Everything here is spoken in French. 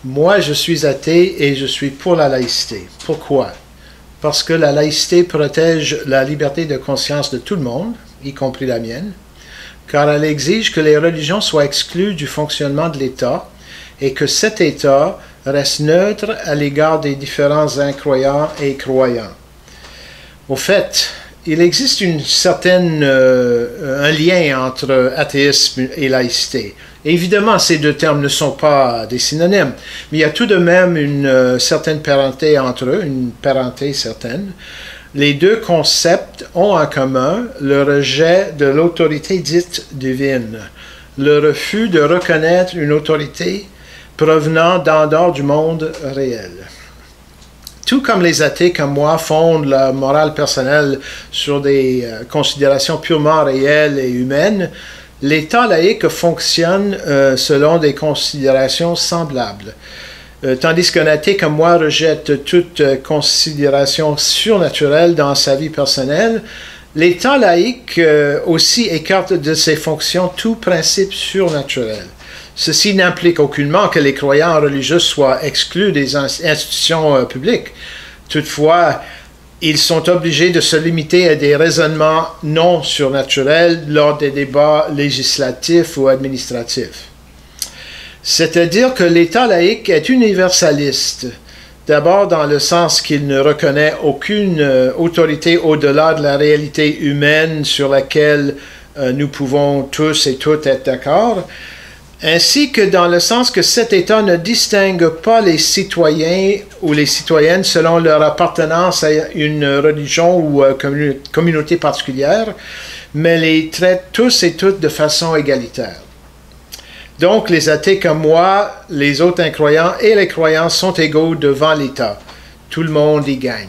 Moi, je suis athée et je suis pour la laïcité. Pourquoi? Parce que la laïcité protège la liberté de conscience de tout le monde, y compris la mienne, car elle exige que les religions soient exclues du fonctionnement de l'État et que cet État reste neutre à l'égard des différents incroyants et croyants. Au fait, il existe un lien entre athéisme et laïcité. Évidemment, ces deux termes ne sont pas des synonymes, mais il y a tout de même une certaine parenté entre eux, une parenté certaine. Les deux concepts ont en commun le rejet de l'autorité dite divine, le refus de reconnaître une autorité provenant d'en dehors du monde réel. Tout comme les athées comme moi fondent leur morale personnelle sur des considérations purement réelles et humaines, l'État laïque fonctionne selon des considérations semblables. Tandis qu'un athée comme moi rejette toute considération surnaturelle dans sa vie personnelle, l'État laïque aussi écarte de ses fonctions tout principe surnaturel. Ceci n'implique aucunement que les croyants religieux soient exclus des institutions publiques. Toutefois, ils sont obligés de se limiter à des raisonnements non surnaturels lors des débats législatifs ou administratifs. C'est-à-dire que l'État laïque est universaliste, d'abord dans le sens qu'il ne reconnaît aucune autorité au-delà de la réalité humaine sur laquelle nous pouvons tous et toutes être d'accord, ainsi que dans le sens que cet État ne distingue pas les citoyens ou les citoyennes selon leur appartenance à une religion ou communauté particulière, mais les traite tous et toutes de façon égalitaire. Donc, les athées comme moi, les autres incroyants et les croyants sont égaux devant l'État. Tout le monde y gagne.